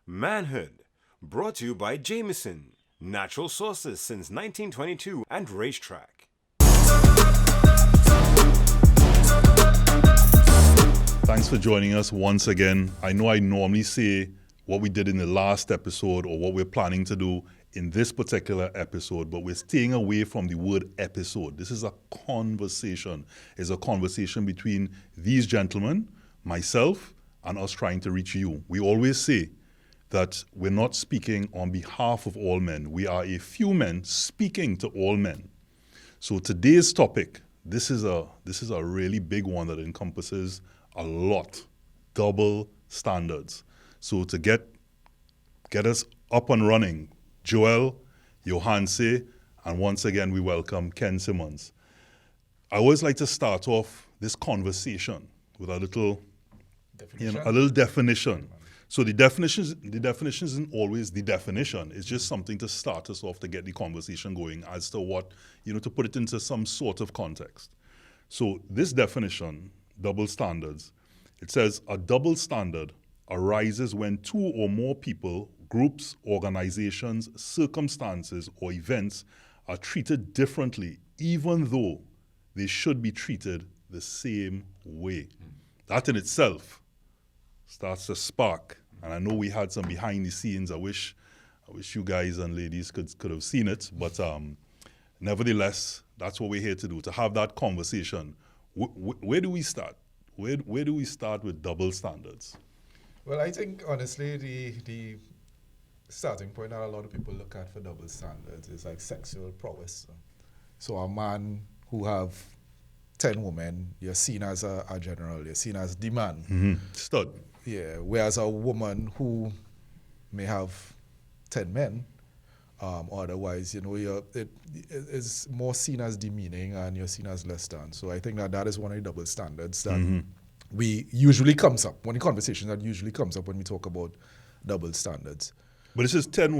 Manhood, brought to you by Jameson, natural sources since 1922, and Racetrack. Thanks for joining us once again. I know I normally say what we did in the last episode or what we're planning to do in this particular episode, but we're staying away from the word episode. This is a conversation. It's a conversation between these gentlemen, myself, and us trying to reach you. We always say that we're not speaking on behalf of all men. We are a few men speaking to all men. So today's topic, this is a really big one that encompasses a lot, double standards. So to get us up and running, Joel, Johanse, and once again we welcome Ken Simmons. I always like to start off this conversation with a little definition. So the definition isn't always the definition. It's just something to start us off to get the conversation going as to what, to put it into some sort of context. So this definition, double standards, it says a double standard arises when two or more people, groups, organizations, circumstances, or events are treated differently, even though they should be treated the same way. That in itself starts to spark. And I know we had some behind the scenes. I wish you guys and ladies could have seen it. But nevertheless, that's what we're here to do, to have that conversation. Where do we start? Where do we start with double standards? Well, I think, honestly, the starting point that a lot of people look at for double standards is like sexual prowess. So a man who have 10 women, you're seen as a general, you're seen as the man. Mm-hmm. Stud. Yeah, whereas a woman who may have 10 men, or otherwise, it is more seen as demeaning and you're seen as less than. So I think that is one of the double standards that we usually comes up, one of the conversations that usually comes up when we talk about double standards. But this is 10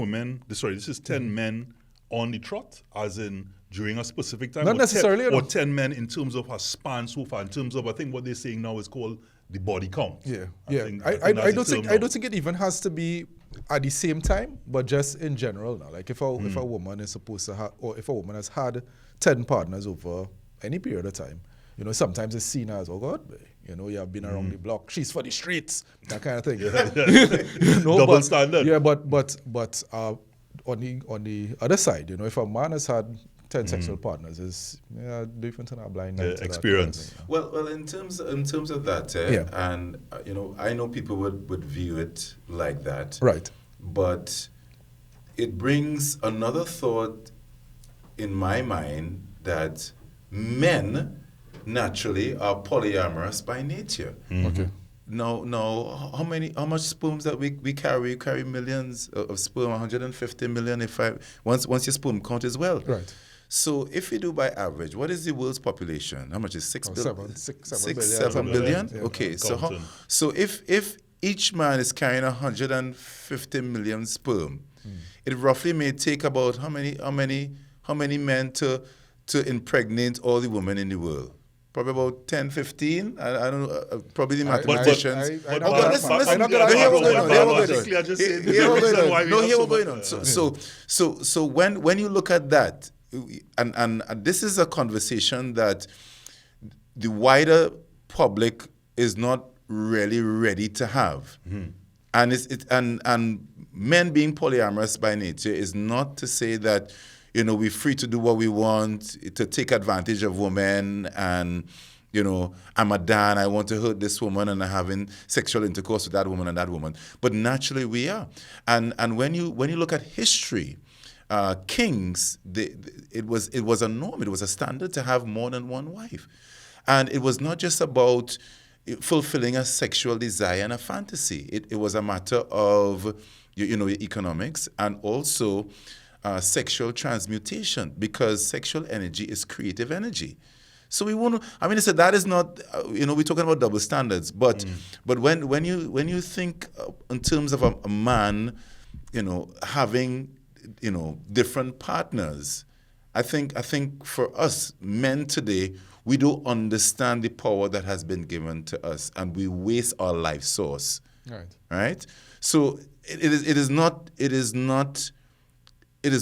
men on the trot, as in during a specific time? Not necessarily. Or 10 men in terms of a span so far, in terms of, I think what they're saying now is called the body count. I don't think it even has to be at the same time, but just in general now. Like if a woman is supposed to have, or if a woman has had 10 partners over any period of time, sometimes it's seen as, oh God, you have been around the block. She's for the streets, that kind of thing. Double standard. Yeah, but on the other side, if a man has had 10 sexual partners, is different than a blind experience. Kind of Well, in terms of that, and I know people would view it like that, right? But it brings another thought in my mind that men naturally are polyamorous by nature. Mm-hmm. Okay. Now, how much sperms that we carry? We carry millions of sperm, 150 million. Once your sperm count as well. Right. So if you do by average, what is the world's population? How much is 6 billion? 7 billion? Yeah. Okay, so if each man is carrying 150 million sperm, it roughly may take about how many men to impregnate all the women in the world? Probably about 10, 15. I don't know. Probably the mathematicians. Here we're going on. So when you look at that, and this is a conversation that the wider public is not really ready to have, and men being polyamorous by nature is not to say that we're free to do what we want, to take advantage of women, and I'm a Dan, I want to hurt this woman, and I'm having sexual intercourse with that woman and that woman. But naturally we are, and when you look at history. Kings, it was a norm, it was a standard to have more than one wife. And it was not just about fulfilling a sexual desire and a fantasy. It was a matter of, economics and also sexual transmutation, because sexual energy is creative energy. So we want to, that is not, we're talking about double standards, but when you think in terms of a man, having different partners. I think for us men today, we don't understand the power that has been given to us, and we waste our life source. Right. Right? So it is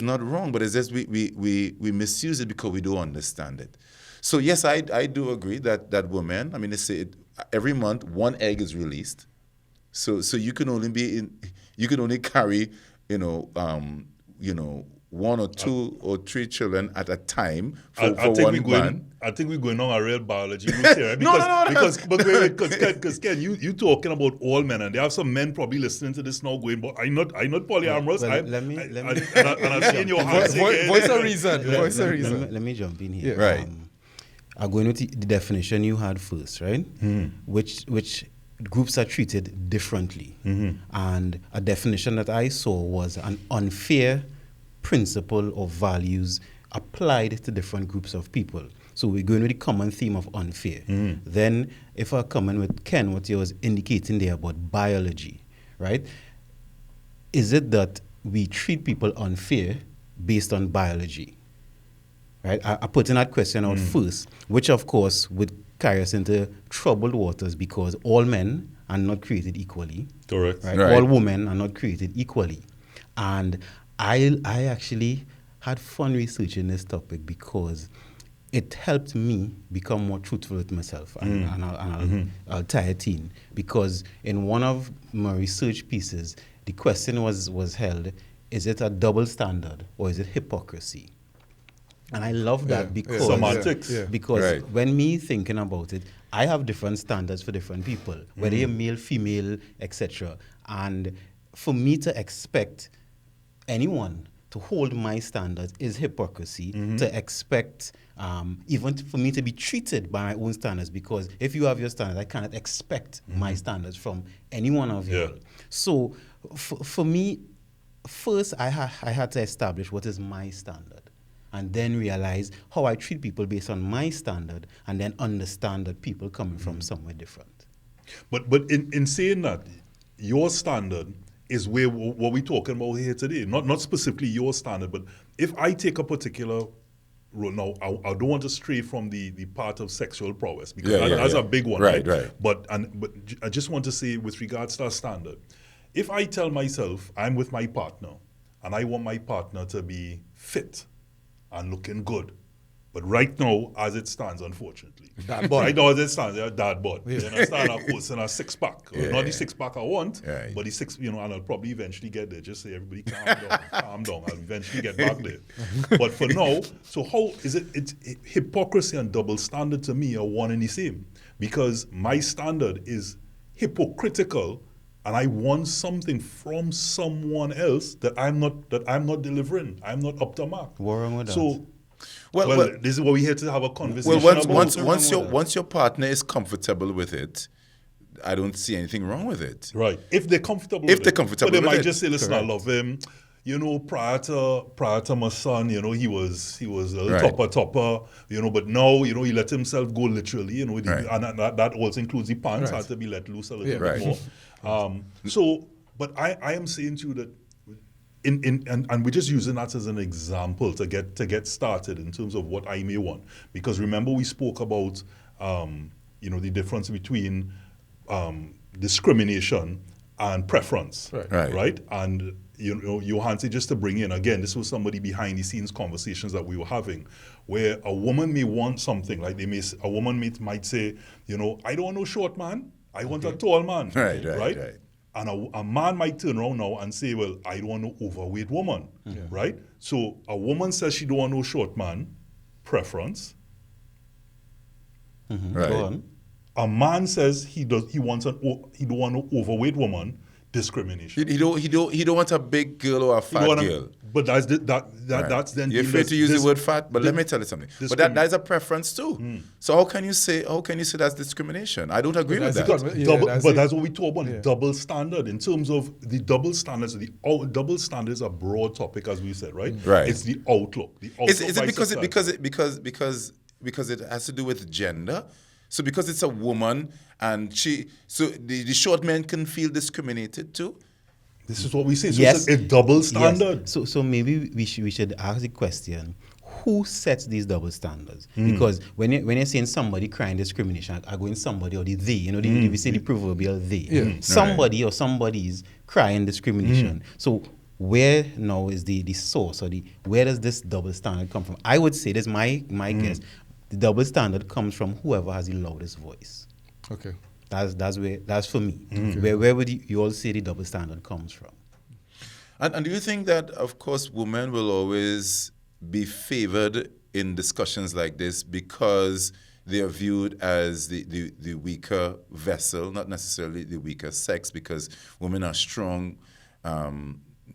not wrong, but it's just we misuse it because we don't understand it. So yes, I do agree that women, I mean, they say every month one egg is released. So you can only carry, one or two or three children at a time for one man. I think we're going on a real biology route here. Because Ken, you talking about all men, and there are some men probably listening to this now going, but I'm not polyamorous. Let me. And I'm seeing your hands again. Voice a reason. Let me jump in here. Yeah. Right. I'm going with the definition you had first, right? Which groups are treated differently. And a definition that I saw was an unfair principle or values applied to different groups of people. So we're going with the common theme of unfair. Then if I come in with Ken, what you was indicating there about biology, right? Is it that we treat people unfair based on biology? Right? I put in that question out first, which of course would carry us into troubled waters because all men are not created equally. Correct. Right? Right. All women are not created equally. And I actually had fun researching this topic because it helped me become more truthful with myself. And I'll tie it in. Because in one of my research pieces, the question was held, is it a double standard or is it hypocrisy? And I love that because Semantics. because Right. when me thinking about it, I have different standards for different people, whether you're male, female, etc. And for me to expect anyone to hold my standards is hypocrisy. To expect even for me to be treated by my own standards, because if you have your standards, I cannot expect my standards from any one of you. Yeah. So for me, first I had to establish what is my standard, and then realize how I treat people based on my standard, and then understand that people coming from somewhere different. But in saying that, your standard is where what we're talking about here today. Not specifically your standard, but if I take a particular role, now I don't want to stray from the part of sexual prowess, because that's a big one. Right. But I just want to say with regards to a standard, if I tell myself I'm with my partner and I want my partner to be fit and looking good, but right now, as it stands, unfortunately, Dad bod. right now as it stands, they're dad bod. You understand? Of course, in a six-pack. Not the six-pack I want, Right. but the six, and I'll probably eventually get there. Just say, everybody calm down. I'll eventually get back there. But for now, so how is it? It's hypocrisy and double standard to me are one and the same, because my standard is hypocritical, and I want something from someone else that I'm not delivering. I'm not up to mark. What wrong with that? So. Well, This is what we here to have a conversation well, about. once your partner is comfortable with it, I don't see anything wrong with it. Right. If they're comfortable If with they're it. comfortable But they with might it. just say, listen, I love him. Prior to my son, he was a little Right. topper, but now, he let himself go literally, Right. and that also includes the pants, Right. had to be let loose a little Right. bit more. But I am saying to you that and we're just using that as an example to get started in terms of what I may want. Because remember, we spoke about the difference between discrimination and preference, Right. And Johansi, just to bring in again, this was somebody behind the scenes conversations that we were having, where a woman may want something like a woman might say, I don't want no short man, I want a tall man, Right. And a man might turn around now and say, well, I don't want no overweight woman, right? So a woman says she don't want no short man, preference. Right. Go on. A man says he don't want no overweight woman, discrimination. He don't want a big girl or a fat girl. But that's Right. that's then You're afraid to use the word fat, but let me tell you something. But that is a preference too. So how can you say that's discrimination? I don't agree with that. That's what we talk about, double standard. In terms of the double standards, double standards are a broad topic, as we said, right? Right. It's the outlook. Is it by because society. because it has to do with gender? So because it's a woman and the short men can feel discriminated too? This is what we say. So Yes. it's a double standard. Yes. So maybe we should ask the question: who sets these double standards? Because when you're saying somebody crying discrimination, I go in somebody or the they, you know, we say the proverbial they. Somebody or somebody's crying discrimination. So where now is the source or where does this double standard come from? I would say, this is my guess, the double standard comes from whoever has the loudest voice. Okay. That's for me. Where would you all say the double standard comes from? And do you think that, of course, women will always be favored in discussions like this because they are viewed as the weaker vessel, not necessarily the weaker sex, because women are strong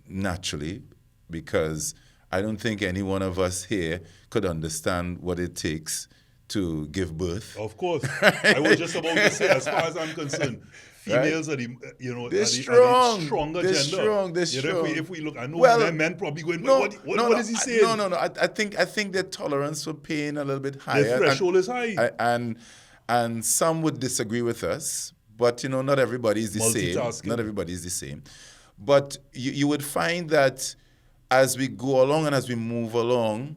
naturally, because I don't think any one of us here could understand what it takes to give birth. Of course. I was just about to say, as far as I'm concerned, females are the, you know, They're are the strong. stronger They're gender. strong. They're You know, strong. if we look, I know Well, men probably going, No, what is he saying? No. I think their tolerance for pain a little bit higher. Their threshold is high. And some would disagree with us, but you know, not everybody is the same. Multitasking. Not everybody is the same. But you would find that as we go along and as we move along,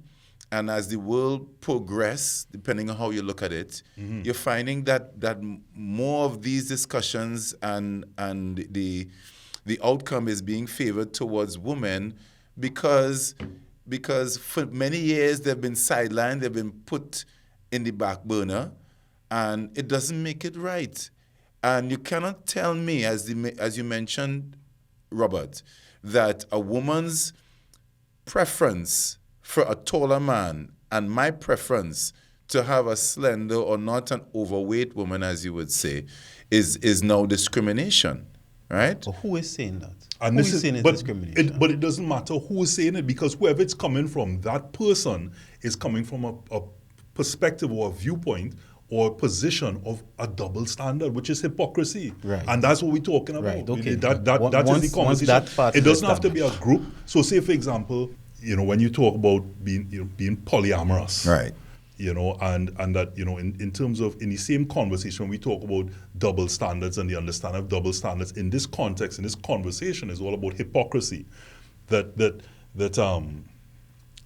and as the world progress, depending on how you look at it, you're finding that more of these discussions and the outcome is being favored towards women because for many years they've been sidelined, they've been put in the back burner, and it doesn't make it right. And you cannot tell me, as you mentioned, Robert, that a woman's preference for a taller man and my preference to have a slender or not an overweight woman, as you would say, is now discrimination, right? So who is saying that? And who this is saying it's but discrimination? but it doesn't matter who is saying it, because whoever it's coming from, that person is coming from a perspective or a viewpoint or a position of a double standard, which is hypocrisy. Right. And that's what we're talking about. Right, okay. That Once- is the once conversation. that part It is doesn't have to be a established. group. So say, for example, you know, when you talk about being polyamorous. Right. You know, and that, you know, in terms of, in the same conversation, we talk about double standards and the understanding of double standards in this context, in this conversation, is all about hypocrisy.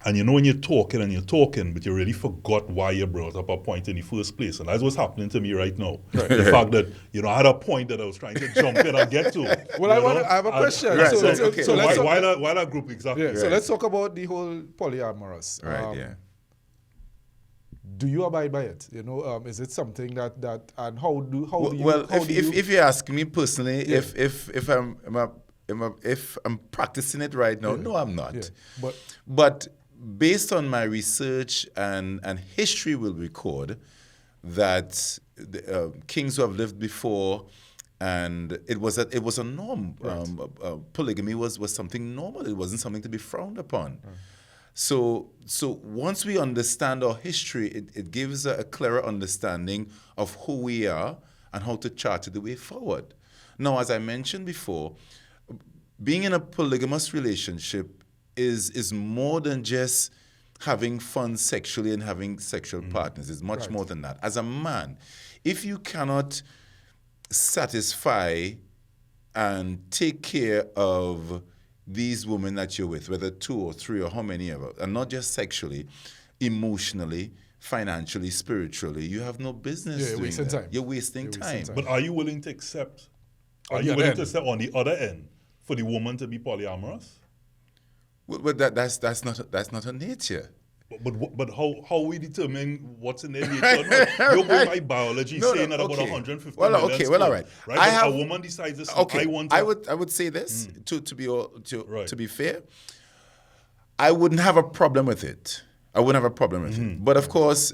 And you know, when you're talking, but you really forgot why you brought up a point in the first place. And that's what's happening to me right now. The fact that, you know, I had a point that I was trying to jump in and get to. Well, I have a question. Right, So, okay. so let's talk, why that group exactly? yeah, so let's talk about the whole polyamorous. Right, yeah. Do you abide by it? You know, is it something that and how do you? Well, how do you, if you ask me personally, Yeah. if I'm practicing it right now, no, I'm not. yeah. But based on my research and history will record that the, kings who have lived before, and it was a norm. Right. Polygamy was something normal. It wasn't something to be frowned upon. Right. So once we understand our history, it gives a clearer understanding of who we are and how to chart the way forward. Now, as I mentioned before, being in a polygamous relationship is more than just having fun sexually and having sexual partners. It's much more than that. As a man, if you cannot satisfy and take care of these women that you're with, whether 2 or 3 or how many ever, and not just sexually, emotionally, financially, spiritually, you have no business you're doing wasting that. time. You're wasting time. But are you accept? Are On you the willing other to end. accept on the other end for the woman to be polyamorous? Well, that's not her nature. But how we determine what's in their nature? No, you're going by biology, No, saying that about okay. 150 Well, million okay, well, all sperm, right. Right? I But have- a woman decides this. Okay, I would say this to Right. be fair. I wouldn't have a problem with it. But of course,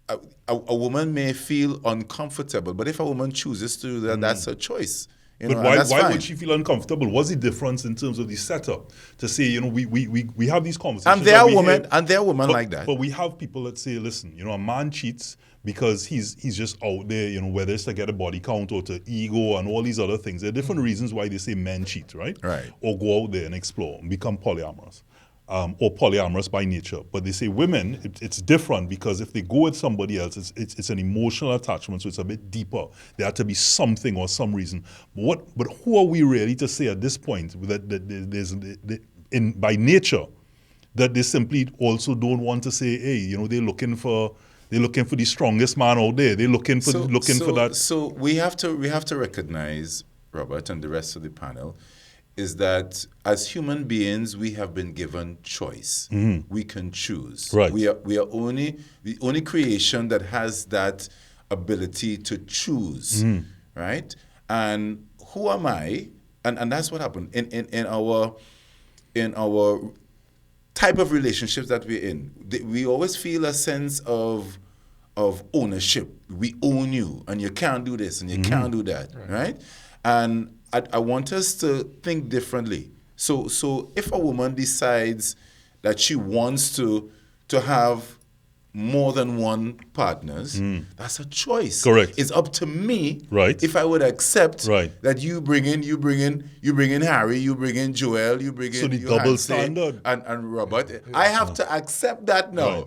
a woman may feel uncomfortable. But if a woman chooses to do that, that's her choice. You know, But and that's why fine. would she feel uncomfortable? What's the difference in terms of the setup? To say, you know, we have these conversations. And there are we women, hear- and there are women but, like that. But we have people that say, listen, you know, a man cheats because he's just out there, you know, whether it's to get a body count or to ego and all these other things. There are different reasons why they say men cheat, right? Right. Or go out there and explore and become polyamorous. Or polyamorous by nature. But they say women, it's different because if they go with somebody else, it's an emotional attachment, so it's a bit deeper. There had to be something or some reason. But who are we really to say at this point that by nature, that they simply also don't want to say, hey, you know, they're looking for the strongest man out there. They're looking for that. So we have to recognize, Robert, and the rest of the panel, is that as human beings we have been given choice. We can choose. Right. We are only the only creation that has that ability to choose. Right? And who am I? And that's what happened in our type of relationships that we're in. We always feel a sense of ownership. We own you, and you can't do this, and you can't do that, right? And I want us to think differently. So if a woman decides that she wants to have more than one partners, that's a choice. Correct. It's up to me, Right. if I would accept Right. that you bring in Harry, you bring in Joel, you bring in So the Johanse double standard. and Robert. I have to accept that now.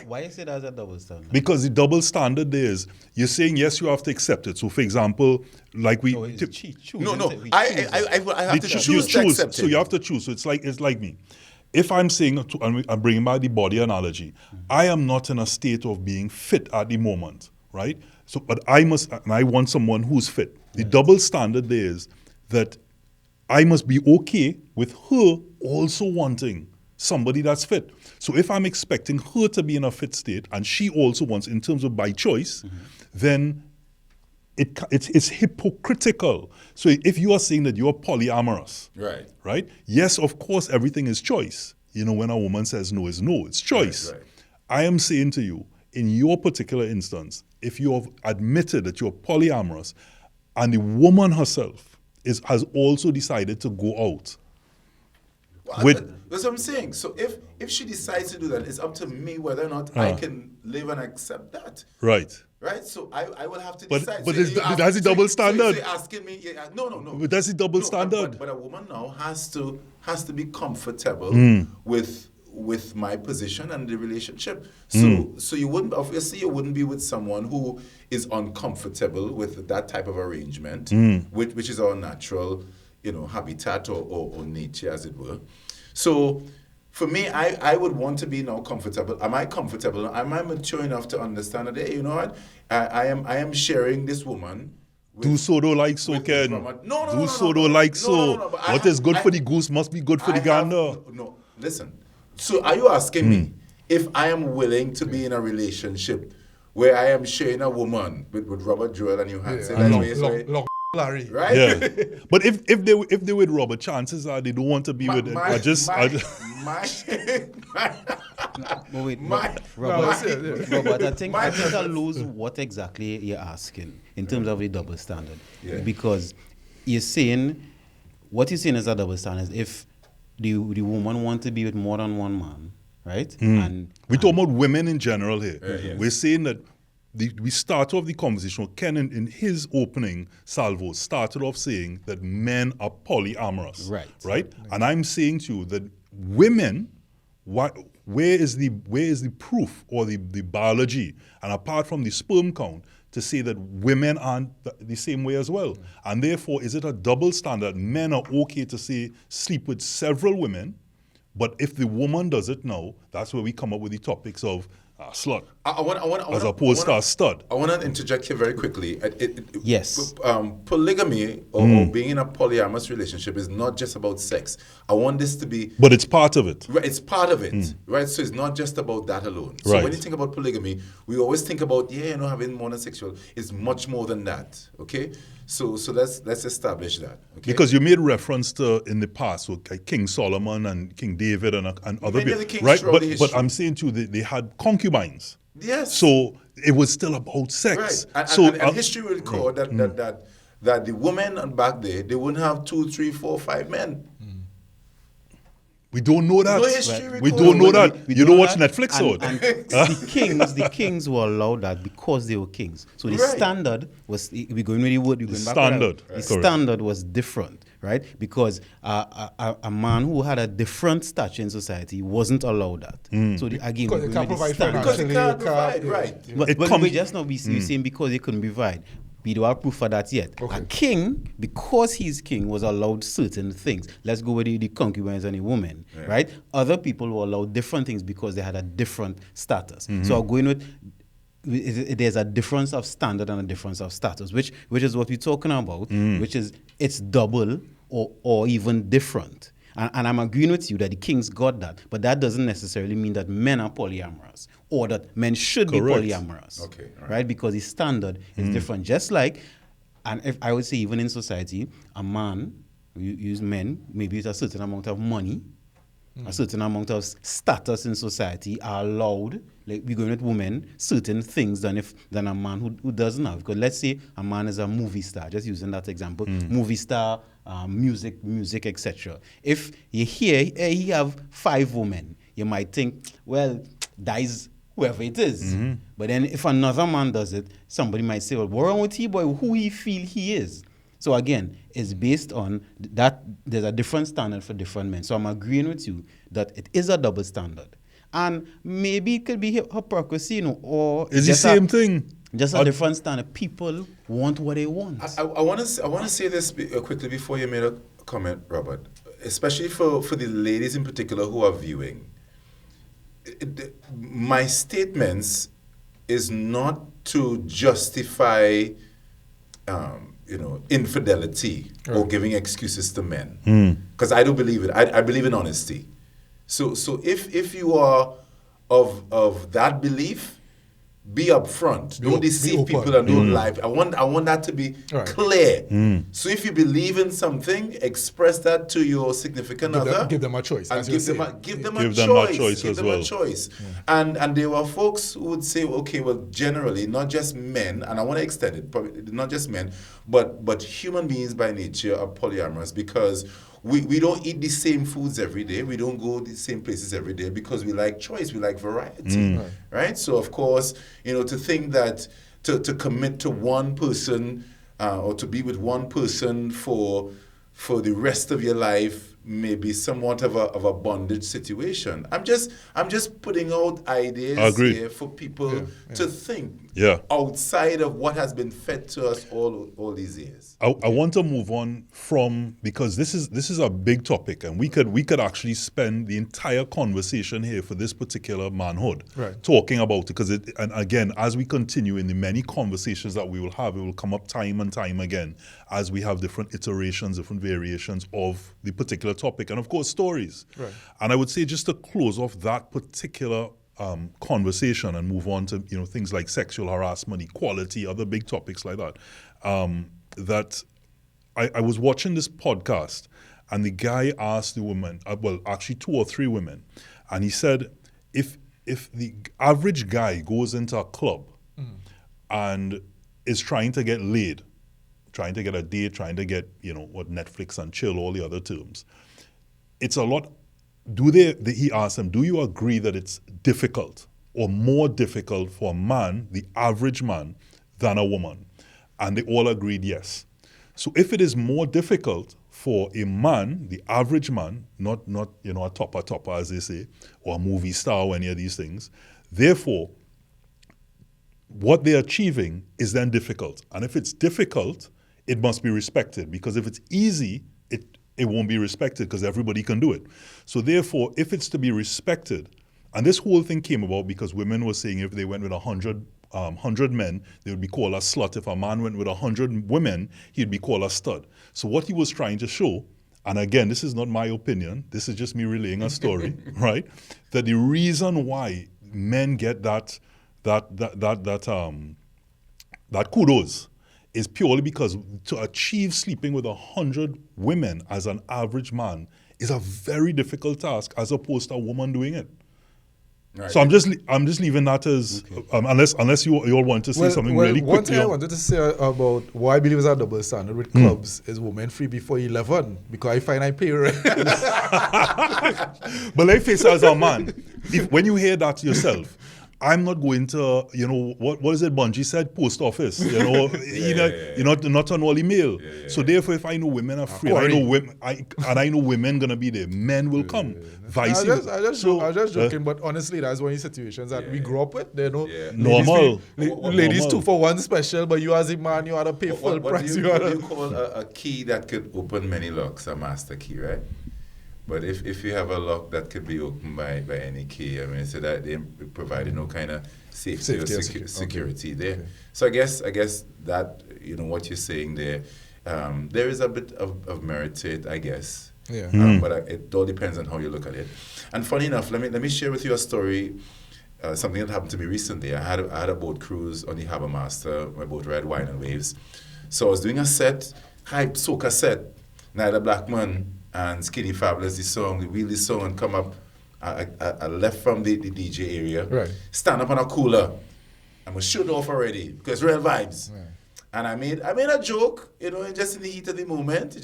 Why is it as a double standard? Because the double standard there is, you're saying, yes, you have to accept it. So, for example, like we... No, it's choose, No, isn't it? We I choose. have to you choose to accept So it. you have to choose. So it's like me. If I'm saying, and I'm bringing back the body analogy, I am not in a state of being fit at the moment, right? So, but I want someone who's fit. The double standard there is that I must be okay with her also wanting somebody that's fit. So if I'm expecting her to be in a fit state and she also wants, in terms of by choice, then it's hypocritical. So if you are saying that you're polyamorous, right? Yes, of course, everything is choice. You know, when a woman says no, is no, it's choice. Right. I am saying to you, in your particular instance, if you have admitted that you're polyamorous and the woman herself has also decided to go out That's what I'm saying. So if she decides to do that, it's up to me whether or not I can live and accept that. Right. Right? So I will have to But- decide. but So is- you ask- that's the double standard. So you're asking me, no. But that's the double No, standard. But a woman now has to be comfortable with my position and the relationship. So you wouldn't be with someone who is uncomfortable with that type of arrangement, which is our natural, habitat or nature, as it were. So for me, I would want to be now comfortable. Am I comfortable? Am I mature enough to understand that, hey, you know what? I am sharing this woman. Do so, don't like so, with Ken. No, Do so, don't like so. but What is good for the goose must be good for the gander. No, listen. So are you asking me if I am willing to be in a relationship where I am sharing a woman with Robert, Joel, and Johanse? That's what you're saying? Larry. Right? Yeah. But if they with Robert, chances are they don't want to be with him. My- No, wait, my- Robert, I think my- I lose what exactly you're asking in terms of the double standard. Yeah. Because what you're saying is a double standard. If the woman want to be with more than one man, right? And We're talking about women in general here. yes. We're saying that we start off the conversation. Ken, in his opening salvo, started off saying that men are polyamorous. Right? And I'm saying to you that women, where is the proof or the biology, and apart from the sperm count, to say that women aren't the same way as well? And therefore, is it a double standard? Men are okay to sleep with several women, but if the woman does it now, that's where we come up with the topics of slut, as opposed to a stud. I want to interject here very quickly. Yes. Polygamy or being in a polyamorous relationship is not just about sex. I want this to be... But it's part of it. Right, it's part of it, right? So it's not just about that alone. So Right. when you think about polygamy, we always think about, having more than sexual. It's much more than that, okay? So let's establish that, okay? Because you made reference to in the past, so like King Solomon and King David and other Many of the people, kings right? throughout the But history. I'm saying to you, they had concubines. Yes. So it was still about sex. Right. And, so and history will record that the women back there, they wouldn't have 2, 3, 4, 5 men. we don't know that. No history We record. don't know that. We You know don't watch that, Netflix, and the kings were allowed that because they were kings. So the Right. standard was, we're going with the word, we're going back standard, The correct. standard was different, right? Because a man who had a different stature in society wasn't allowed that. So again, Because we're you going can't with the provide standard. Because you financially. can't you can't- provide, right. But It we comes- just not be saying because they couldn't provide. We don't have proof for that yet. Okay. A king, because he's king, was allowed certain things. Let's go with the concubines and the women, right? Other people were allowed different things because they had a different status. So I'm going with, there's a difference of standard and a difference of status, which is what we're talking about, which is it's double or even different. And I'm agreeing with you that the kings got that, but that doesn't necessarily mean that men are polyamorous or that men should Correct. be polyamorous. Okay, all right? Because the standard is different. Just like, and if I would say even in society, a man, you use men, maybe with a certain amount of money, a certain amount of status in society are allowed, like we're going with women, certain things than a man who doesn't have. Because let's say a man is a movie star, just using that example, movie star, music, etc. If you hear he have 5 women, you might think, well, that is whoever it is. But then if another man does it, somebody might say, well, what wrong with he boy? Who he feel he is? So again, it's based on that there's a different standard for different men. So I'm agreeing with you that it is a double standard. And maybe it could be hypocrisy, or It's the same thing. Just a different standard. People want what they want. I want to say this quickly before you made a comment, Robert. Especially for the ladies in particular who are viewing. My statements is not to justify, infidelity or giving excuses to men, because I don't believe it. I believe in honesty. So if you are of that belief, be upfront. Don't deceive people and don't lie. I want that to be clear. So if you believe in something, express that to your significant other. Give them a choice. And give them a choice. Give them a choice. And there were folks who would say, okay, well, generally, not just men, and I want to extend it, probably not just men, but human beings by nature are polyamorous because we don't eat the same foods every day. We don't go the same places every day because we like choice. We like variety, right? So, of course, to think that to commit to one person or to be with one person for the rest of your life may be somewhat of a bondage situation. I'm just putting out ideas here for people to think outside of what has been fed to us all these years. I want to move on from, because this is a big topic, and we could actually spend the entire conversation here for this particular manhood talking about it, because and again, as we continue in the many conversations that we will have, it will come up time and time again as we have different iterations, different variations of the particular topic, and of course stories. And I would say, just to close off that particular conversation and move on to things like sexual harassment, equality, other big topics like that. That I was watching this podcast, and the guy asked the woman, well, actually 2 or 3 women, and he said, if the average guy goes into a club and is trying to get laid, trying to get a date, trying to get what Netflix and chill, all the other terms, it's a lot. He asked them, do you agree that it's difficult or more difficult for a man, the average man, than a woman? And they all agreed yes. So if it is more difficult for a man, the average man, not a topper as they say, or a movie star or any of these things, therefore, what they're achieving is then difficult. And if it's difficult, it must be respected, because if it's easy, it won't be respected because everybody can do it. So therefore, if it's to be respected, and this whole thing came about because women were saying if they went with 100 men, they would be called a slut. If a man went with 100 women, he'd be called a stud. So what he was trying to show, and again, this is not my opinion, this is just me relaying a story, right? That the reason why men get that kudos is purely because to achieve sleeping with 100 women as an average man is a very difficult task, as opposed to a woman doing it. Right. So I'm just leaving that as unless you all want to say something really quickly. One thing I wanted to say about why I believe is a double standard with clubs is women free before 11, because I find I pay rent. But let's face it, as a man, when you hear that yourself, I'm not going to, you know, what is it Bungie said? Post office, you know, you're not on all email. So therefore, if I know women are free, I know women, I know women gonna be there, men will come. Vice versa. I was just joking, but honestly, that's one of the situations that we grew up with. They know Normal. Ladies 2-for-1 special, but you as a man, you had to pay full price. What do you call a key that could open many locks? A master key, right? But if you have a lock that could be opened by any key, I mean, so that they provided no kind of safety or security there. Okay. So I guess that, you know, what you're saying there, there is a bit of merit to it, I guess. Yeah. But it all depends on how you look at it. And funny enough, let me share with you a story. Something that happened to me recently. I had a boat cruise on the Harbour Master. My boat ride Wine and Waves. So I was doing a set, hype soca set. Nyla Blackman and Skinny Fabulous, the song, we wheel the song and come up. I left from the DJ area, right. Stand up on a cooler. I'm gonna shoot off already because real vibes. Right. And I made a joke, you know, just in the heat of the moment.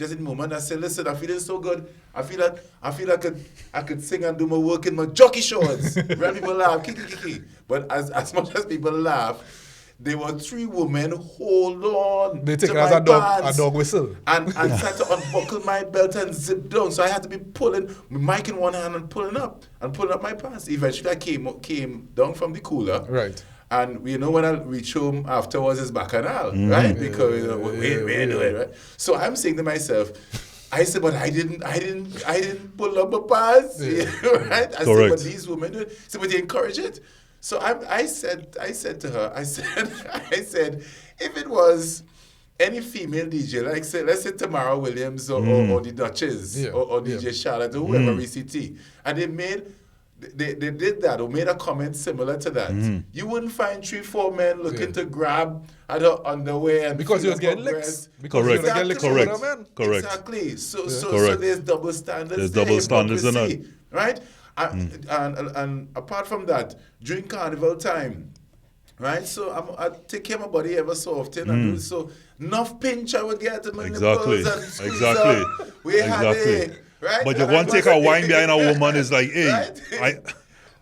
I said, listen, I'm feeling so good. I feel I could sing and do my work in my jockey shorts. Real people laugh, kiki. But as much as people laugh, there were 3 women, hold on. They take it as a dog whistle. And tried to unbuckle my belt and zip down. So I had to be pulling my mic in one hand and pulling up my pants. Eventually I came down from the cooler. Right. And you know when I reach home afterwards it's bacchanal, right? Because we're doing right. So I'm saying to myself, I said, but I didn't pull up my pants, right? I said, but these women do it. So, but they encourage it. So I said to her, I said, if it was any female DJ, like say, let's say Tamara Williams or the Duchess or DJ Charlotte or whoever ECT, and they did that or made a comment similar to that, you wouldn't find 3-4 men looking to grab at her underwear and because he was getting licks. Correct. Correct. Exactly. So there's double standards. There's double standards in that, right? And apart from that, during carnival time, right? So I take care of my body ever so often. And do so enough pinch I would get in my nipples and squeeze up. We had it, right? But you want to take a wine behind a woman is like, hey, right?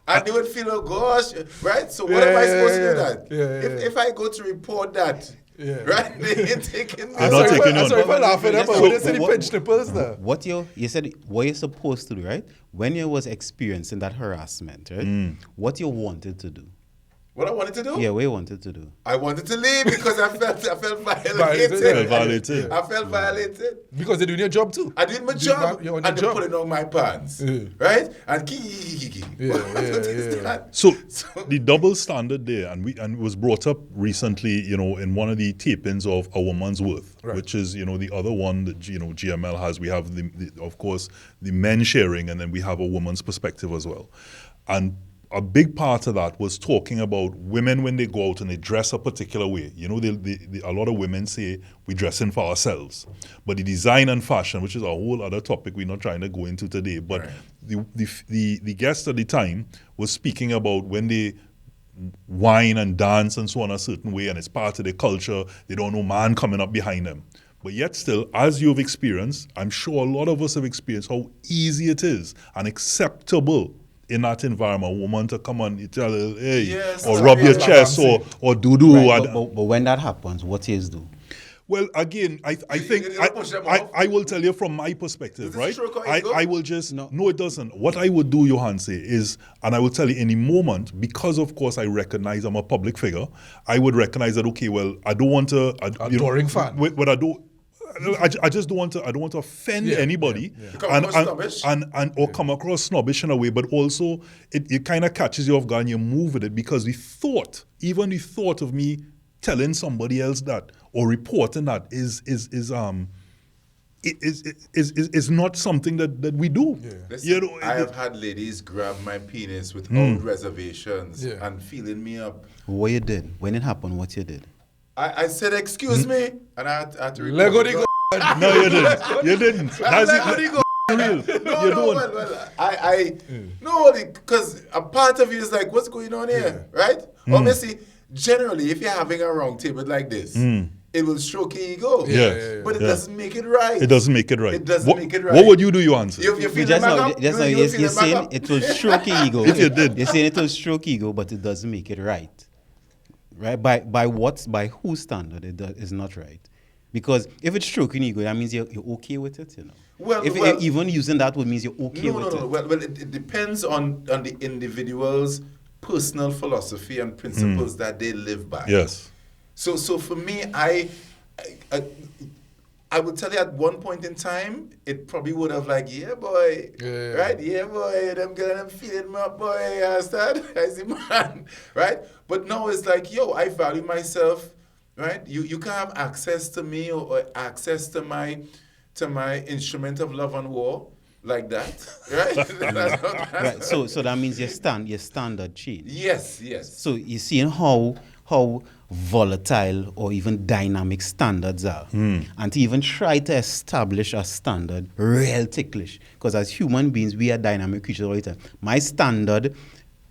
And they would feel, oh gosh, right? So what am I supposed to do that? If I go to report that, right? They ain't taking me. They're not taking I'm sorry for laughing, but when they say the pinch nipples there. What you said, what you're supposed to do, right? When you was experiencing that harassment, right? What you wanted to do? What I wanted to do? Yeah, what you wanted to do? I wanted to leave because I felt violated. I felt violated. Because they're doing your job too. I did my job and they're pulling on my pants. Right? And kiki. So the double standard there, and it was brought up recently, you know, in one of the tapings of A Woman's Worth, which is, you know, the other one that, you know, GML has. We have, of course, the men sharing, and then we have a woman's perspective as well. And a big part of that was talking about women when they go out and they dress a particular way. You know, a lot of women say we're dressing for ourselves. But the design and fashion, which is a whole other topic we're not trying to go into today, but the guest at the time was speaking about when they whine and dance and so on a certain way, and it's part of their culture, they don't know man coming up behind them. But yet still, as you've experienced, I'm sure a lot of us have experienced how easy it is and acceptable in that environment, a woman to come and tell her, hey, or rub your chest or do-do. Right, but when that happens, what you do? Well, again, I think I will tell you from my perspective, right? I will just, no, it doesn't. What I would do, Johan, say is, and I will tell you in a moment, because of course I recognize I'm a public figure, I would recognize that, okay, well, I don't want to, adoring fan. But I just don't want to offend anybody and come across snobbish in a way, but also it kind of catches you off guard and you move with it because the thought of me telling somebody else that or reporting that is not something that we do. Listen, you know, I have had ladies grab my penis without reservations and feeling me up. What you did? When it happened, what you did? I said, excuse me, and I had to report. Lego go. No, you didn't. You didn't. That's real. No, because a part of you is like, what's going on here, right? Obviously, generally, if you're having a round table like this, it will stroke your ego. Yeah, But it yeah. doesn't make it right. It doesn't make it right. It doesn't What, make it right. what would you do? You answer. You feel Just the back now, up? just now You you're feel the back saying up? it will stroke your ego. If you did. You're saying it will stroke ego, but it doesn't make it right. Right? By whose standard is not right? Because if it's stroking ego, that means you're okay with it, you know. Well, if even using that word means you're okay with it. Well, it depends on the individual's personal philosophy and principles that they live by. Yes. So for me, I would tell you at one point in time, it probably would have like, yeah, boy, right? Yeah, boy, them girl, I'm feeling my boy, you understand? I see, man, right? But now it's like, yo, I value myself, right? You can have access to me or access to my instrument of love and war like that, right? Right. So that means your standard change. Yes. So you're seeing how volatile or even dynamic standards are. And to even try to establish a standard, real ticklish. Because as human beings, we are dynamic creatures all the time. My standard,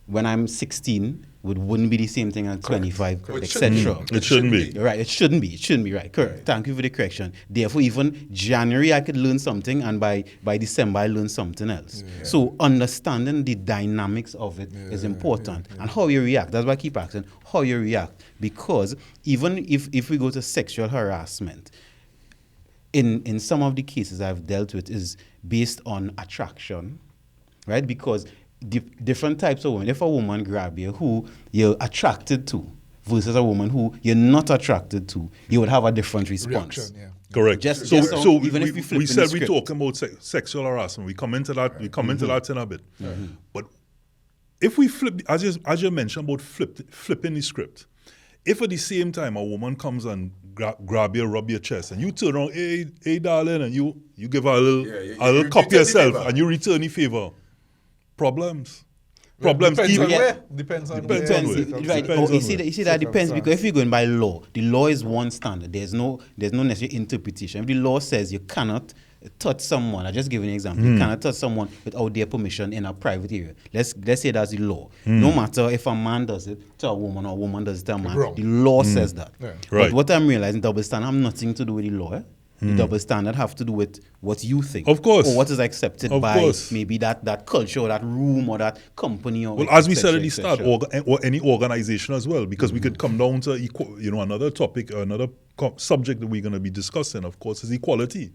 when I'm 16, wouldn't be the same thing at 25, etc. It shouldn't be. Right, it shouldn't be, right, correct. Thank you for the correction. Therefore, even January I could learn something, and by December I learn something else. So understanding the dynamics of it is important. And how you react, that's why I keep asking, how you react. Because even if we go to sexual harassment, in some of the cases I've dealt with is based on attraction, right? Because different types of women. If a woman grab you who you're attracted to versus a woman who you're not attracted to, you would have a different response. Reaction, yeah. Correct. Just so even if we flip we in said the we script. talking about sexual harassment. We come into that. We come into that in a bit. But if we flip, as you mentioned about flipping the script, if at the same time a woman comes and grab you, rub your chest, and you turn around, hey darling, and you give her a little cup return the yourself, favor. and you return the favor, problems. Depends on even- where. Depends on Depends where. on where. Right. Depends on You see, where. you see that depends Circumstance. because if you're going by law, the law is one standard. There's no necessary interpretation. If the law says you cannot touch someone, I just give you an example. You cannot touch someone without their permission in a private area. Let's say that's the law. No matter if a man does it to a woman or a woman does it to a man, Wrong. the law says that. Yeah. Right. But what I'm realizing, double standard have nothing to do with the law. The double standard have to do with what you think. Of course. Or what is accepted Of by course. maybe that culture or that room or that company or Well, as we et cetera, said at the et start, cetera. or any organization as well, because we could come down to another topic, another subject that we're going to be discussing, of course, is equality,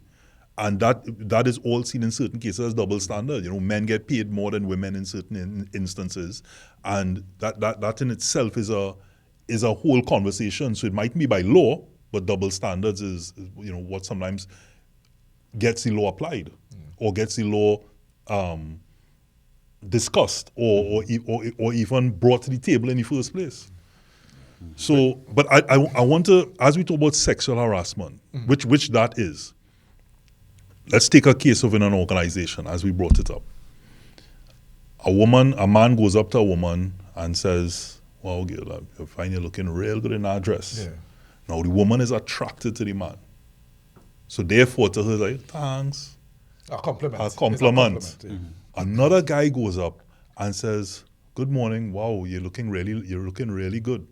and that is all seen in certain cases as double standard. Men get paid more than women in certain instances, and that in itself is a whole conversation. So it might be by law, but double standards is what sometimes gets the law applied or gets the law discussed or even brought to the table in the first place. So, but I want to, as we talk about sexual harassment, which that is, let's take a case of in an organization as we brought it up. A man goes up to a woman and says, "Wow, girl, I find you looking real good in that dress." Yeah. Now the woman is attracted to the man. So therefore to her, like, thanks. A compliment. A It's compliment. yeah. Another guy goes up and says, "Good morning. Wow, you're looking really good."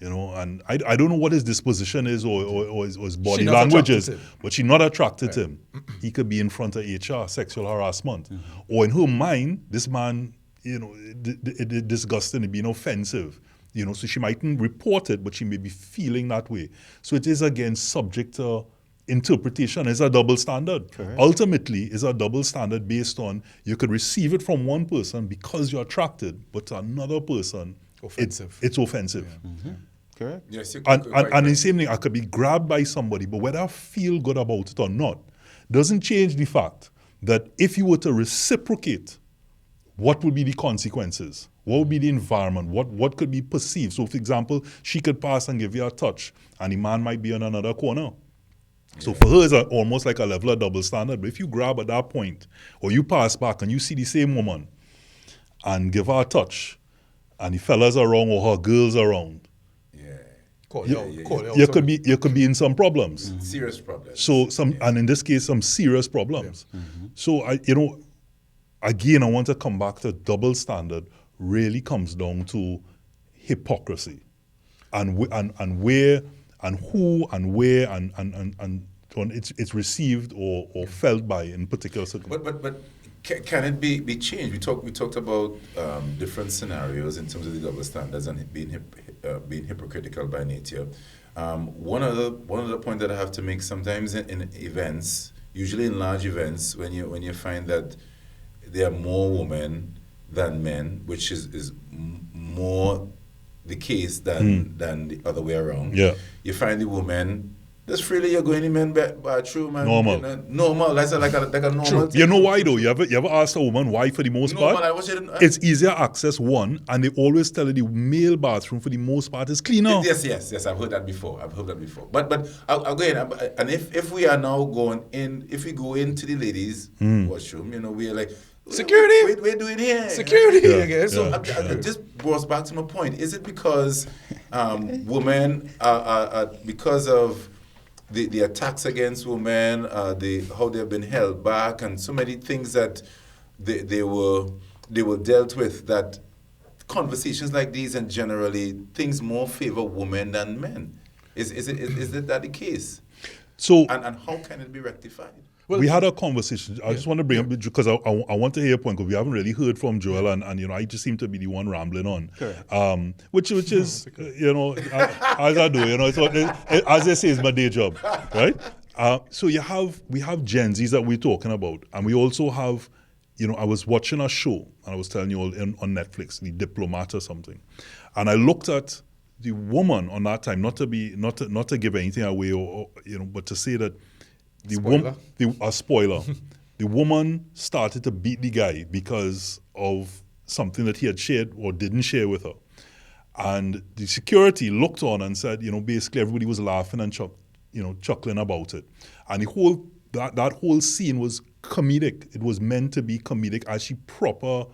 And I don't know what his disposition is or his body not language is, attracted to him. but she's not attracted to him. He could be in front of HR, sexual harassment. Or in her mind, this man, it disgusting, it being offensive. So she mightn't report it, but she may be feeling that way. So it is again subject to interpretation. It's a double standard. Correct. Ultimately, it's a double standard based on you could receive it from one person because you're attracted, but to another person, Offensive. it's offensive. Correct. Yes, you And, could, and, right, and the right. same thing, I could be grabbed by somebody, but whether I feel good about it or not, doesn't change the fact that if you were to reciprocate, what would be the consequences? What would be the environment? What could be perceived? So, for example, she could pass and give you a touch, and the man might be in another corner. So for her, it's almost like a level of double standard. But if you grab at that point, or you pass back and you see the same woman and give her a touch, and the fellas are around or her girls are around, Call you, you out. Call you out. you could be in some problems. Serious problems. So and in this case, some serious problems. So again, I want to come back to double standard. Really comes down to hypocrisy, and where and who and where and it's received or felt by in particular circumstances. But can it be changed? We talked about different scenarios in terms of the double standards and being hypocritical by nature. One other point that I have to make, sometimes in events, usually in large events, when you find that there are more women than men, which is more the case than the other way around. Yeah. You find the women just freely, you're going in men's bathroom and Normal. normal. That's like a normal thing. You know why though? You ever asked a woman why for the most Normal, part? I was saying, It's easier access, one, and they always tell you the male bathroom for the most part is cleaner. Yes. I've heard that before. But I'll go in. And if we are now going in, if we go into the ladies' washroom, we are like, Security. We're doing here. Security Yeah. again. So It just brought back to my point. Is it because women are because of the attacks against women, how they've been held back, and so many things that they were dealt with, that conversations like these and generally things more favor women than men? Is that the case? So And how can it be rectified? we had a conversation. I just want to bring up, because I want to hear your point, because we haven't really heard from Joel, and I just seem to be the one rambling on. Correct. Which is, as I do, it's what, as they say, it's my day job, right? So we have Gen Zs that we're talking about, and we also have, I was watching a show, and I was telling you all on Netflix, The Diplomat or something, and I looked at the woman on that time, not to give anything away, or but to say that the woman, a spoiler, the woman started to beat the guy because of something that he had shared or didn't share with her. And the security looked on and said, basically everybody was laughing and chuckling about it. And the whole that whole scene was comedic. It was meant to be comedic as she proper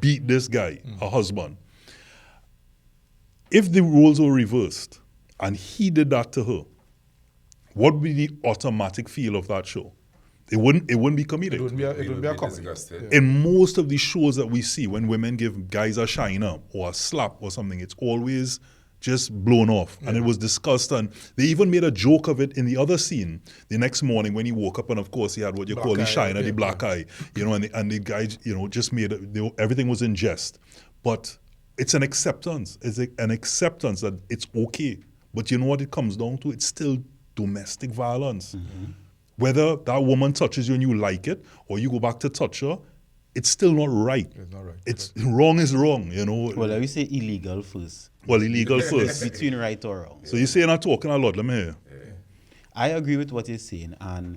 beat this guy, her husband. If the roles were reversed and he did that to her, what would be the automatic feel of that show? It wouldn't be comedic. it wouldn't be a comedy. Disgusted. In most of the shows that we see, when women give guys a shine up or a slap or something, it's always just blown off. And it was discussed, and they even made a joke of it in the other scene. The next morning when he woke up, and of course he had what you call the shiner, the black eye, and the guy, just made everything was in jest. But it's an acceptance. It's an acceptance that it's okay. But you know what it comes down to? It's still domestic violence. Mm-hmm. Whether that woman touches you and you like it, or you go back to touch her, it's still not right. It's not right. It's wrong is wrong, Well, let me say illegal first. Well, illegal first. Between right or wrong. So you say you're not talking a lot. Let me hear. I agree with what you're saying, and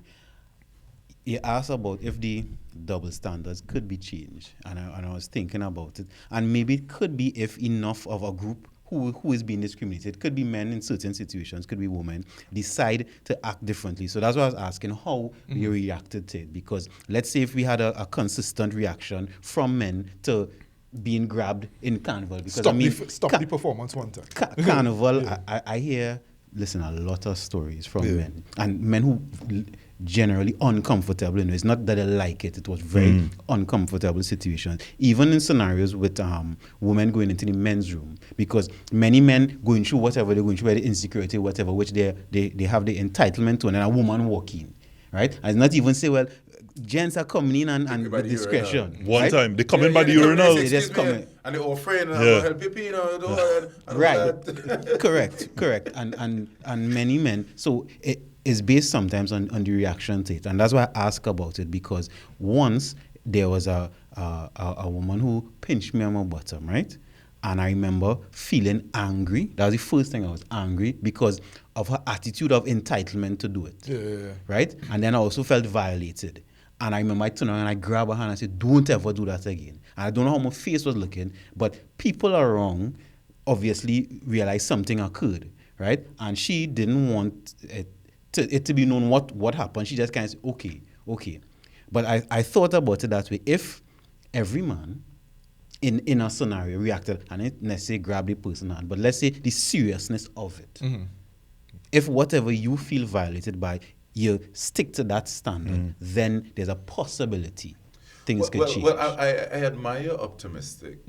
you asked about if the double standards could be changed, and I was thinking about it, and maybe it could be if enough of a group who is being discriminated, could be men in certain situations, could be women, decide to act differently. So that's why I was asking how you reacted to it, because let's say if we had a consistent reaction from men to being grabbed in carnival, because Stop the performance one time. Carnival, I hear, a lot of stories from men, and men who generally uncomfortable. It's not that they like it. It was very uncomfortable situation. Even in scenarios with women going into the men's room, because many men going through whatever they're going through, the insecurity, whatever, which they have the entitlement to, and then a woman walk in, right? And not even say, well, gents are coming in and with discretion. One right? time, they come in by the urinal. They just come in. And they're all afraid, and Yeah. help you, and Right. all that. correct. And many men. So it is based sometimes on the reaction to it, and that's why I ask about it, because once there was a woman who pinched me on my bottom, right? And I remember feeling angry. That was the first thing I was angry, because of her attitude of entitlement to do it. Yeah. Right? And then I also felt violated. And I remember I turned around and I grabbed her hand and I said, don't ever do that again. And I don't know how my face was looking, but people around obviously realized something occurred, right? And she didn't want it to be known what happened. She just kind of said, okay. But I thought about it that way. If every man in a scenario reacted, and it necessarily grab the person hand, but let's say the seriousness of it. Mm-hmm. If whatever you feel violated by, you stick to that standard, then there's a possibility things could change. Well, I admire your optimistic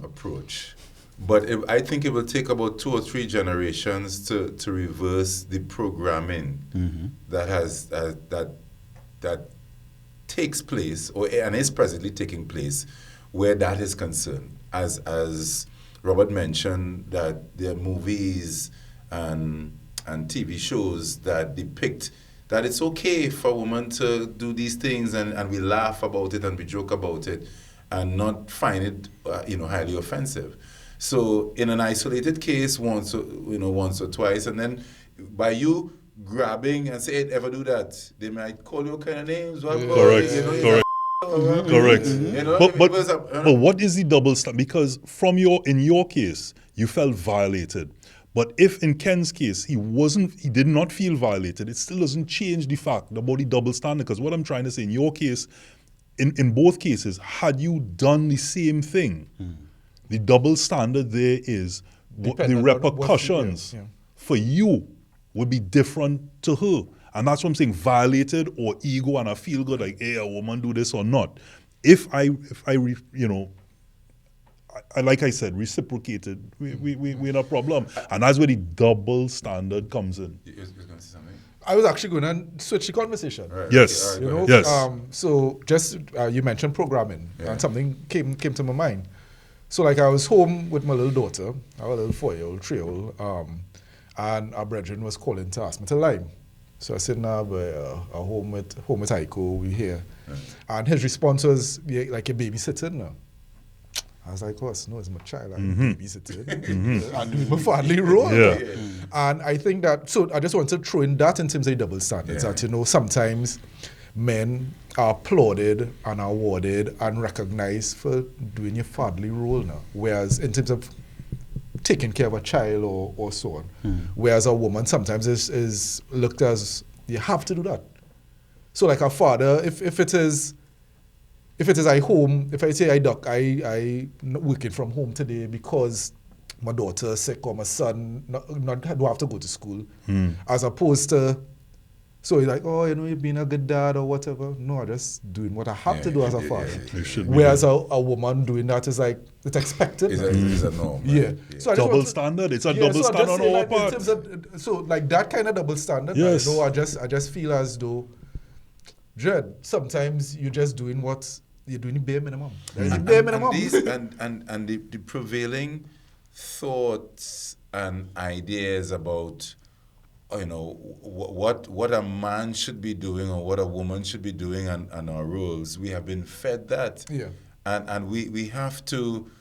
approach. But I think it will take about 2 or 3 generations to reverse the programming that has that takes place and is presently taking place where that is concerned. As Robert mentioned, that there are movies and TV shows that depict that it's okay for a woman to do these things, and we laugh about it and we joke about it and not find it highly offensive. So in an isolated case, once or twice, and then by you grabbing and say, hey, ever do that, they might call you kind of names. Correct. Correct. But what is the double standard? Because in your case, you felt violated. But if in Ken's case, he did not feel violated, it still doesn't change the fact about the double standard. Because what I'm trying to say, in your case, in both cases, had you done the same thing, the double standard there is the repercussions for you would be different to her. And that's what I'm saying, violated or ego and I feel good, like, hey, a woman do this or not. If I like I said, reciprocated, we're in a problem. And that's where the double standard comes in. You're going to say something? I was actually going to switch the conversation. Right. Yes. Okay. All right, Yes. So just you mentioned programming, and something came to my mind. So like I was home with my little daughter, our little 4-year-old, 3-year-old, and our brethren was calling to ask me to lime. So I said, nah, we're home with Aiko, we're here. Right. And his response was, yeah, like a babysitting now. I was like, oh, no, it's my child, I'm babysitting. And doing my family role. Yeah. And I think that, so I just want to throw in that in terms of double standards, that, sometimes men are applauded and awarded and recognized for doing your fatherly role now. Whereas in terms of taking care of a child or so on. Whereas a woman sometimes is looked as, you have to do that. So like a father, if it is I home, if I say I not working from home today because my daughter is sick or my son don't have to go to school, as opposed to, so you're like, oh, you're being a good dad or whatever. No, I'm just doing what I have to do as a father. Whereas a woman doing that is like, it's expected. It's a norm. Right? Yeah. So I just Double standard. It's a double standard on all parts. So like that kind of double standard, yes. I just feel as though, Jed, sometimes you're just doing what you're doing the bare minimum. The bare minimum. And the prevailing thoughts and ideas about what a man should be doing or what a woman should be doing and our roles, we have been fed that. Yeah. And we have to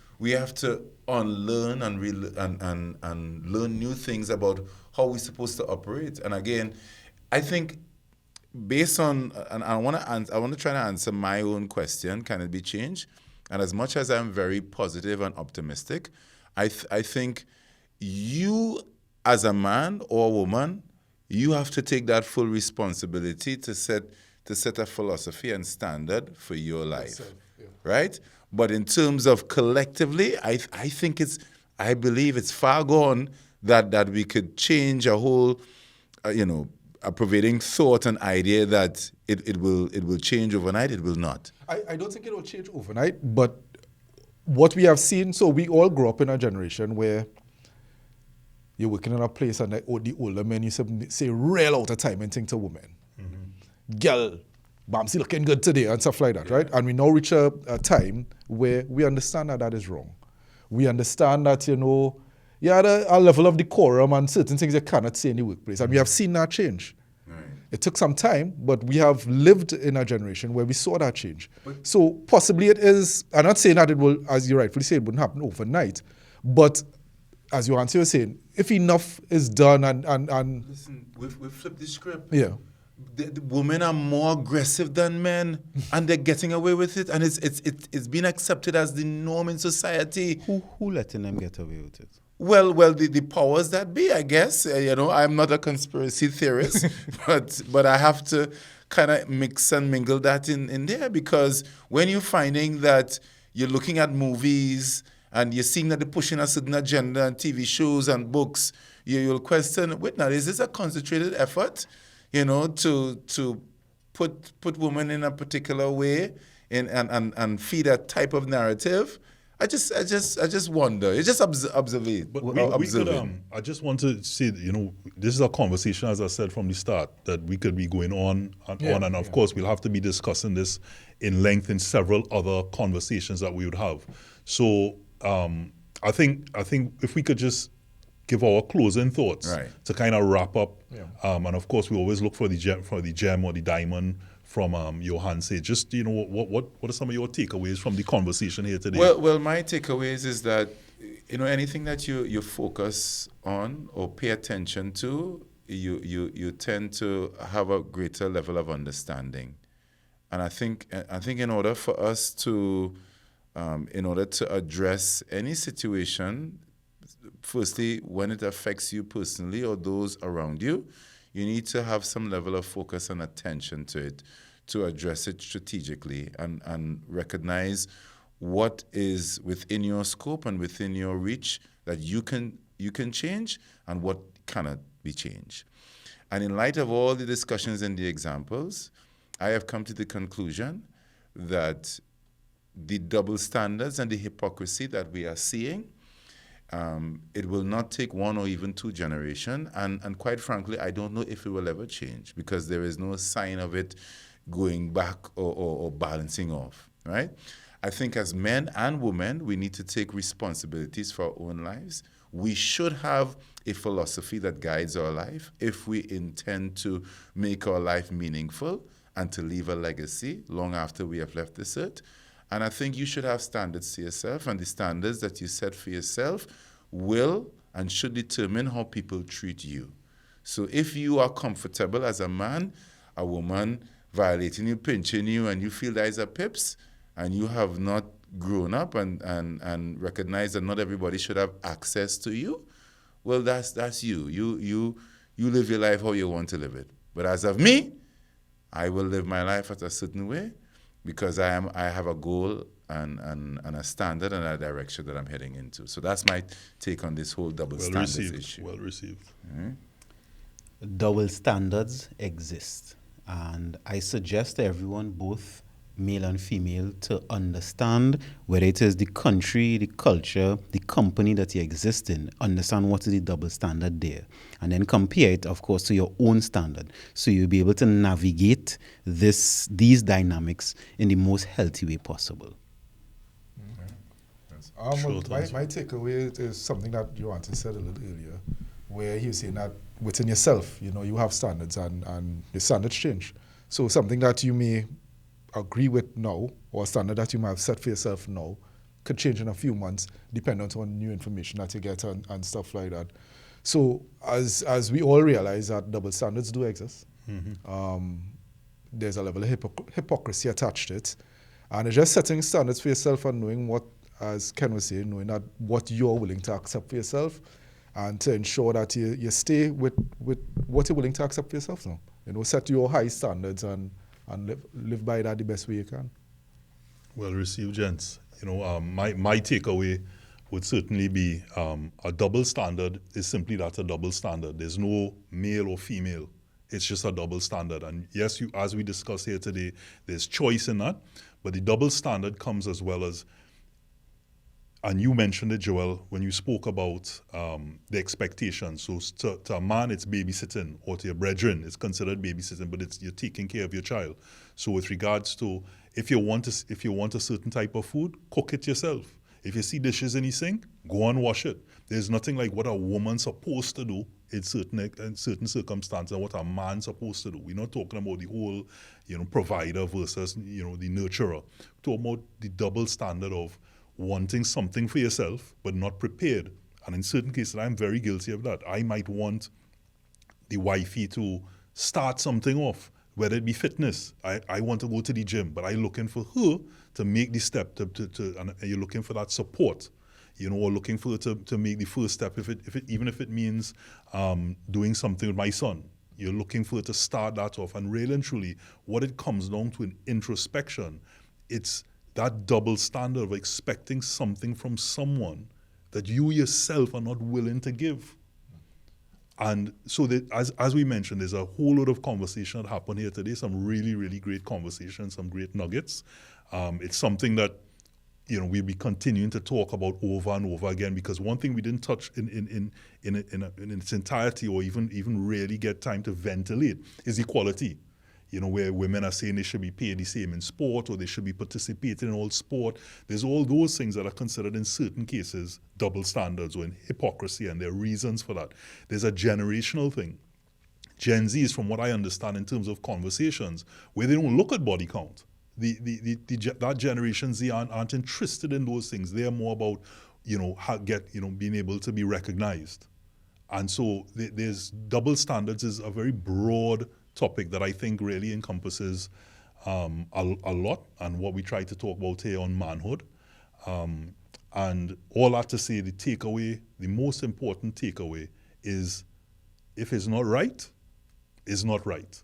unlearn and learn new things about how we're supposed to operate. And again, I think based on, and I want to try to answer my own question, can it be changed? And as much as I'm very positive and optimistic, I think you as a man or a woman, you have to take that full responsibility to set a philosophy and standard for your life, right? But in terms of collectively, I believe it's far gone that we could change a whole, a prevailing thought and idea that it will change overnight. It will not. I don't think it will change overnight, but what we have seen, so we all grew up in a generation where you're working in a place and the older men used to say real out of time and think to women. Girl, Bamsi looking good today and stuff like that, right? And we now reach a time where we understand that is wrong. We understand that, you had a level of decorum and certain things you cannot say in the workplace. And we have seen that change. Right. It took some time, but we have lived in a generation where we saw that change. So possibly it is, I'm not saying that it will, as you rightfully say, it wouldn't happen overnight, but as you were saying, if enough is done and listen, we've flipped the script. Yeah. The women are more aggressive than men, and they're getting away with it, and it's been accepted as the norm in society. Who letting them get away with it? Well, the powers that be, I guess. I'm not a conspiracy theorist, but I have to kind of mix and mingle that in there, because when you're finding that you're looking at movies and you're seeing that they're pushing a certain agenda and TV shows and books, you'll question, wait now, is this a concentrated effort, to put women in a particular way and feed a type of narrative? I just wonder. It's just observate. But we could, I just want to say, this is a conversation, as I said from the start, that we could be going on and on. And of course, we'll have to be discussing this in length in several other conversations that we would have. So I think if we could just give our closing thoughts to kind of wrap up. And of course, we always look for the gem or the diamond from Johan. Say, just what are some of your takeaways from the conversation here today? Well, my takeaways is that anything that you focus on or pay attention to, you tend to have a greater level of understanding. And I think in order for us to address any situation, firstly, when it affects you personally or those around you, you need to have some level of focus and attention to it, to address it strategically and recognize what is within your scope and within your reach that you can change and what cannot be changed. And in light of all the discussions and the examples, I have come to the conclusion that the double standards and the hypocrisy that we are seeing, it will not take one or even two generations. And quite frankly, I don't know if it will ever change because there is no sign of it going back or balancing off, right? I think as men and women, we need to take responsibilities for our own lives. We should have a philosophy that guides our life if we intend to make our life meaningful and to leave a legacy long after we have left this earth. And I think you should have standards to yourself, and the standards that you set for yourself will and should determine how people treat you. So if you are comfortable as a man, a woman violating you, pinching you, and you feel that is a pips, and you have not grown up and recognize that not everybody should have access to you, well, that's you. You live your life how you want to live it. But as of me, I will live my life at a certain way because I have a goal and a standard and a direction that I'm heading into. So that's my take on this whole double standards issue. Well received. Mm-hmm. Double standards exist. And I suggest to everyone, both male and female, to understand whether it is the country, the culture, the company that you exist in, understand what is the double standard there. And then compare it, of course, to your own standard. So you'll be able to navigate these dynamics in the most healthy way possible. My takeaway is something that Johan said a little earlier, where he was saying that within yourself, you have standards and the standards change. So something that you may agree with now, or a standard that you might have set for yourself now, could change in a few months, depending on new information that you get and stuff like that. So as we all realize that double standards do exist, there's a level of hypocrisy attached to it. And it's just setting standards for yourself and knowing what, as Ken was saying, knowing that what you're willing to accept for yourself and to ensure that you stay with what you're willing to accept for yourself now. Set your high standards and live by that the best way you can. Well received, gents. My takeaway would certainly be a double standard is simply that, a double standard. There's no male or female. It's just a double standard. And yes, as we discussed here today, there's choice in that, but the double standard comes as well as, and you mentioned it, Joel, when you spoke about the expectations. So to a man, it's babysitting, or to your brethren, it's considered babysitting, but you're taking care of your child. So with regards to, if you want a certain type of food, cook it yourself. If you see dishes in the sink, go and wash it. There's nothing like what a woman's supposed to do in certain circumstances and what a man's supposed to do. We're not talking about the whole, provider versus, the nurturer. We're talking about the double standard of wanting something for yourself, but not prepared. And in certain cases, I'm very guilty of that. I might want the wifey to start something off, whether it be fitness. I want to go to the gym, but I'm looking for her to make the step, and you're looking for that support, or looking for her to make the first step, even if it means doing something with my son. You're looking for her to start that off. And really and truly, what it comes down to in introspection, it's that double standard of expecting something from someone that you yourself are not willing to give. And so as we mentioned, there's a whole lot of conversation that happened here today, some really, really great conversations, some great nuggets. It's something that we'll be continuing to talk about over and over again, because one thing we didn't touch in its entirety, or even really get time to ventilate, is equality. Where women are saying they should be paid the same in sport, or they should be participating in all sport. There's all those things that are considered in certain cases double standards or in hypocrisy, and there are reasons for that. There's a generational thing. Gen Z is, from what I understand in terms of conversations, where they don't look at body count. That Generation Z aren't interested in those things. They're more about, being able to be recognized. And so there's double standards is a very broad topic that I think really encompasses a lot, and what we try to talk about here on manhood. And all that to say, the most important takeaway is, if it's not right, it's not right.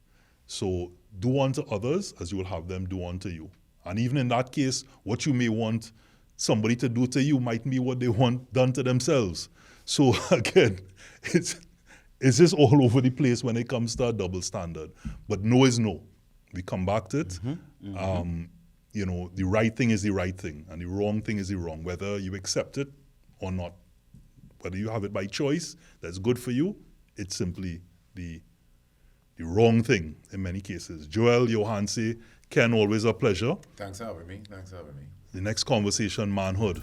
So do unto others as you will have them do unto you. And even in that case, what you may want somebody to do to you might be what they want done to themselves. So again, it's just all over the place when it comes to a double standard. But no is no. We come back to it. The right thing is the right thing, and the wrong thing is the wrong, whether you accept it or not. Whether you have it by choice, that's good for you, it's simply the wrong thing in many cases. Joel, Johansi, Ken, always a pleasure. Thanks for having me. The next conversation, manhood.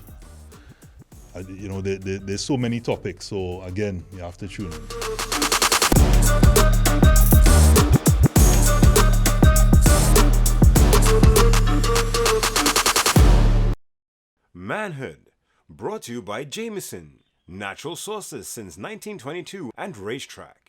There's so many topics, so again, you have to tune in. Manhood, brought to you by Jameson, natural sources since 1922, and Racetrack.